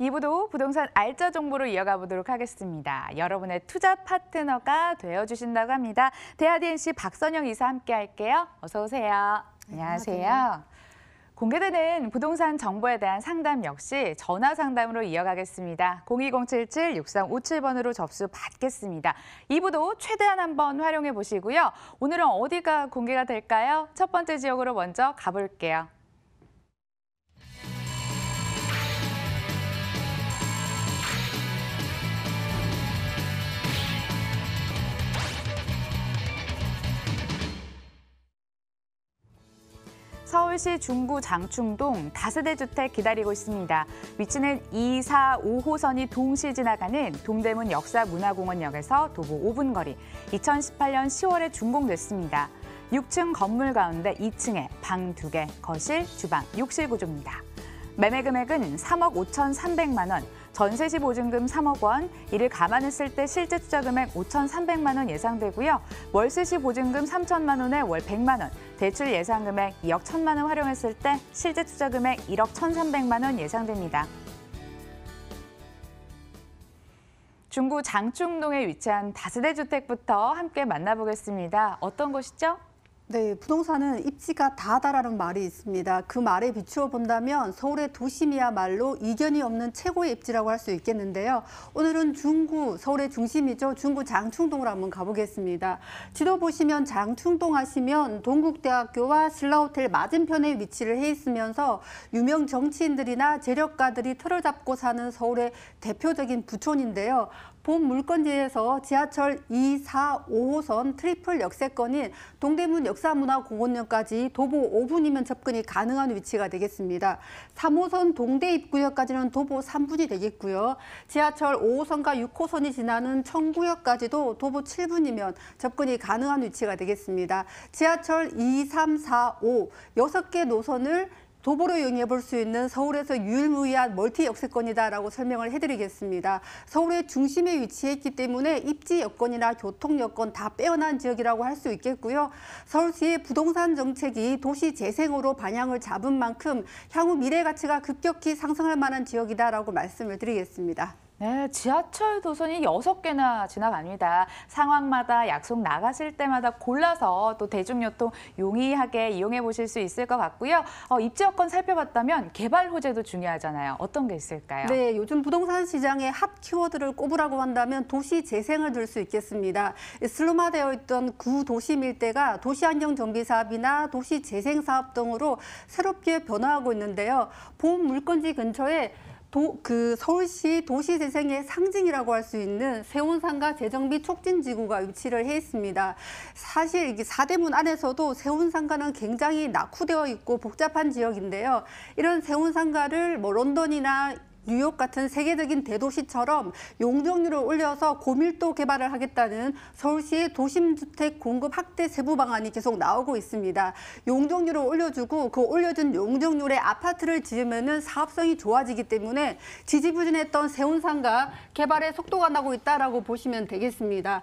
2부도 부동산 알짜 정보로 이어가 보도록 하겠습니다. 여러분의 투자 파트너가 되어주신다고 합니다. 대하DNC 박선영 이사 함께 할게요. 어서 오세요. 안녕하세요. 공개되는 부동산 정보에 대한 상담 역시 전화 상담으로 이어가겠습니다. 02077-6357번으로 접수 받겠습니다. 2부도 최대한 한번 활용해 보시고요. 오늘은 어디가 공개가 될까요? 첫 번째 지역으로 먼저 가볼게요. 서울시 중구 장충동 다세대 주택 기다리고 있습니다. 위치는 2, 4, 5호선이 동시 지나가는 동대문 역사문화공원역에서 도보 5분 거리. 2018년 10월에 준공됐습니다. 6층 건물 가운데 2층에 방 2개, 거실, 주방, 욕실 구조입니다. 매매 금액은 3억 5,300만 원, 전세 시 보증금 3억 원, 이를 감안했을 때 실제 투자 금액 5,300만 원 예상되고요. 월세 시 보증금 3천만 원에 월 100만 원, 대출 예상 금액 2억 1천만 원 활용했을 때 실제 투자 금액 1억 1,300만 원 예상됩니다. 중구 장충동에 위치한 다세대 주택부터 함께 만나보겠습니다. 어떤 곳이죠? 네, 부동산은 입지가 다하다라는 말이 있습니다. 그 말에 비추어 본다면 서울의 도심이야말로 이견이 없는 최고의 입지라고 할 수 있겠는데요. 오늘은 중구, 서울의 중심이죠. 중구 장충동으로 한번 가보겠습니다. 지도 보시면 장충동 하시면 동국대학교와 신라호텔 맞은편에 위치를 해 있으면서 유명 정치인들이나 재력가들이 틀을 잡고 사는 서울의 대표적인 부촌인데요. 본 물건지에서 지하철 2, 4, 5호선 트리플 역세권인 동대문 역사문화공원역까지 도보 5분이면 접근이 가능한 위치가 되겠습니다. 3호선 동대 입구역까지는 도보 3분이 되겠고요. 지하철 5호선과 6호선이 지나는 청구역까지도 도보 7분이면 접근이 가능한 위치가 되겠습니다. 지하철 2, 3, 4, 5, 6개 노선을 도보로 이용해 볼 수 있는 서울에서 유일무이한 멀티 역세권이다라고 설명을 해드리겠습니다. 서울의 중심에 위치해 있기 때문에 입지 여건이나 교통 여건 다 빼어난 지역이라고 할 수 있겠고요. 서울시의 부동산 정책이 도시 재생으로 방향을 잡은 만큼 향후 미래 가치가 급격히 상승할 만한 지역이다라고 말씀을 드리겠습니다. 네, 지하철 도선이 6개나 지나갑니다. 상황마다 약속 나가실 때마다 골라서 또 대중교통 용이하게 이용해 보실 수 있을 것 같고요. 입지 여건 살펴봤다면 개발 호재도 중요하잖아요. 어떤 게 있을까요? 네, 요즘 부동산 시장의 핫 키워드를 꼽으라고 한다면 도시 재생을 들 수 있겠습니다. 슬럼화되어 있던 구도심 일대가 도시환경 정비 사업이나 도시 재생 사업 등으로 새롭게 변화하고 있는데요. 본 물건지 근처에 서울시 도시재생의 상징이라고 할 수 있는 세운상가 재정비 촉진지구가 위치를 해 있습니다. 사실 이게 사대문 안에서도 세운상가는 굉장히 낙후되어 있고 복잡한 지역인데요. 이런 세운상가를 런던이나 뉴욕 같은 세계적인 대도시처럼 용적률을 올려서 고밀도 개발을 하겠다는 서울시의 도심주택 공급 확대 세부 방안이 계속 나오고 있습니다. 용적률을 올려주고 그 올려준 용적률의 아파트를 지으면은 사업성이 좋아지기 때문에 지지부진했던 세운상가 개발에 속도가 나고 있다라고 보시면 되겠습니다.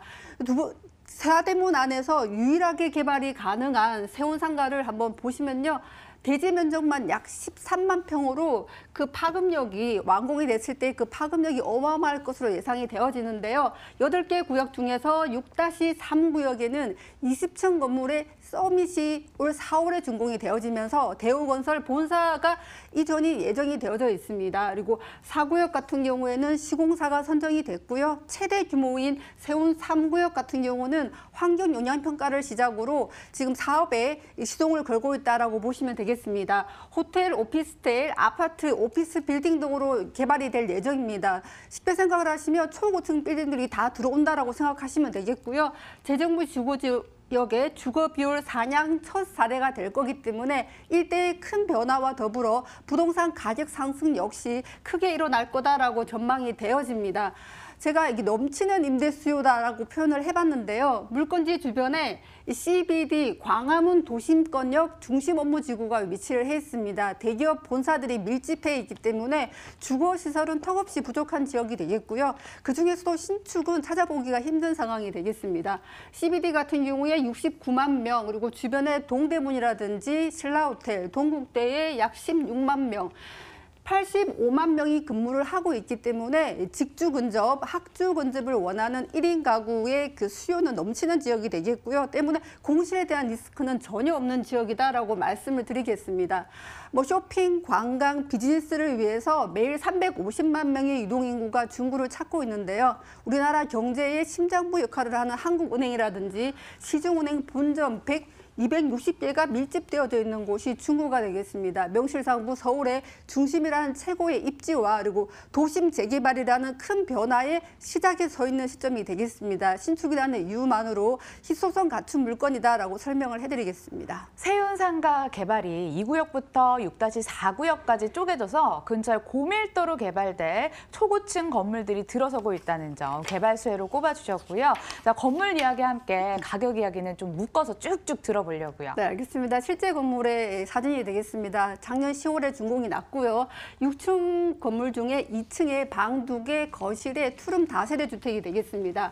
사대문 안에서 유일하게 개발이 가능한 세운상가를 한번 보시면요. 대지 면적만 약 13만 평으로 그 파급력이 완공이 됐을 때 그 파급력이 어마어마할 것으로 예상이 되어지는데요. 8개 구역 중에서 6-3 구역에는 20층 건물의 서밋이 올 4월에 준공이 되어지면서 대우건설 본사가 이전이 예정이 되어져 있습니다. 그리고 4구역 같은 경우에는 시공사가 선정이 됐고요. 최대 규모인 세운 3구역 같은 경우는 환경영향평가를 시작으로 지금 사업에 시동을 걸고 있다라고 보시면 되겠습니다. 호텔, 오피스텔, 아파트, 오피스 빌딩 등으로 개발이 될 예정입니다. 쉽게 생각을 하시면 초고층 빌딩들이 다 들어온다라고 생각하시면 되겠고요. 재정부 지역의 주거 비율 상향 첫 사례가 될 거기 때문에 일대의 큰 변화와 더불어 부동산 가격 상승 역시 크게 일어날 거다라고 전망이 되어집니다. 제가 이게 넘치는 임대 수요다라고 표현을 해봤는데요. 물건지 주변에 CBD 광화문 도심권역 중심 업무지구가 위치를 해 있습니다. 대기업 본사들이 밀집해 있기 때문에 주거시설은 턱없이 부족한 지역이 되겠고요. 그중에서도 신축은 찾아보기가 힘든 상황이 되겠습니다. CBD 같은 경우에 69만 명, 그리고 주변에 동대문이라든지 신라호텔, 동국대에 약 16만 명, 85만 명이 근무를 하고 있기 때문에 직주 근접, 학주 근접을 원하는 1인 가구의 그 수요는 넘치는 지역이 되겠고요. 때문에 공실에 대한 리스크는 전혀 없는 지역이다라고 말씀을 드리겠습니다. 쇼핑, 관광, 비즈니스를 위해서 매일 350만 명의 유동인구가 중구를 찾고 있는데요. 우리나라 경제의 심장부 역할을 하는 한국은행이라든지 시중은행 본점 260개가 밀집되어져 있는 곳이 중구가 되겠습니다. 명실상부 서울의 중심이라는 최고의 입지와 그리고 도심 재개발이라는 큰 변화의 시작에 서 있는 시점이 되겠습니다. 신축이라는 이유만으로 희소성 갖춘 물건이다라고 설명을 해드리겠습니다. 세운상가 개발이 2구역부터 6-4구역까지 쪼개져서 근처에 고밀도로 개발될 초고층 건물들이 들어서고 있다는 점 개발 수혜로 꼽아주셨고요. 자, 건물 이야기와 함께 가격 이야기는 좀 묶어서 쭉쭉 들어보려고요. 네, 알겠습니다. 실제 건물의 사진이 되겠습니다. 작년 10월에 준공이 났고요. 6층 건물 중에 2층에 방 2개, 거실에 투룸 다세대 주택이 되겠습니다.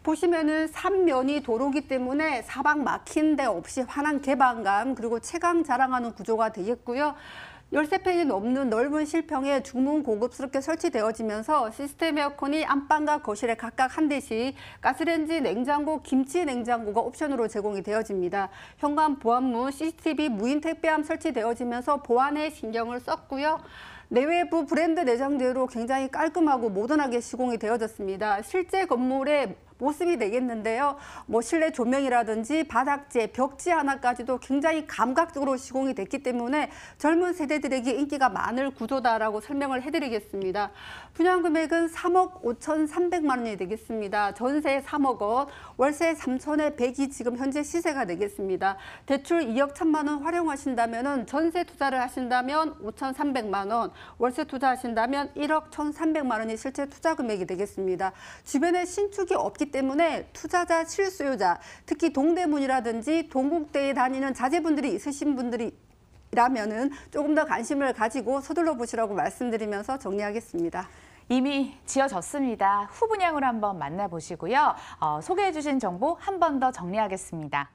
보시면은 3면이 도로기 때문에 사방 막힌 데 없이 환한 개방감 그리고 채광 자랑하는 구조가 되겠고요. 13평이 넘는 넓은 실평에 중문 고급스럽게 설치되어지면서 시스템 에어컨이 안방과 거실에 각각 한 대씩, 가스레인지, 냉장고, 김치 냉장고가 옵션으로 제공이 되어집니다. 현관 보안문, CCTV, 무인 택배함 설치되어지면서 보안에 신경을 썼고요. 내외부 브랜드 내장재로 굉장히 깔끔하고 모던하게 시공이 되어졌습니다. 실제 건물의 모습이 되겠는데요. 실내 조명이라든지 바닥재, 벽지 하나까지도 굉장히 감각적으로 시공이 됐기 때문에 젊은 세대들에게 인기가 많을 구조다라고 설명을 해드리겠습니다. 분양 금액은 3억 5,300만 원이 되겠습니다. 전세 3억 원, 월세 3천에 100이 지금 현재 시세가 되겠습니다. 대출 2억 1천만 원 활용하신다면 전세 투자를 하신다면 5,300만 원, 월세 투자하신다면 1억 1,300만 원이 실제 투자 금액이 되겠습니다. 주변에 신축이 없기 때문에 투자자, 실수요자, 특히 동대문이라든지 동국대에 다니는 자제분들이 있으신 분들이라면은 조금 더 관심을 가지고 서둘러 보시라고 말씀드리면서 정리하겠습니다. 이미 지어졌습니다. 후분양으로 한번 만나보시고요. 소개해 주신 정보 한 번 더 정리하겠습니다.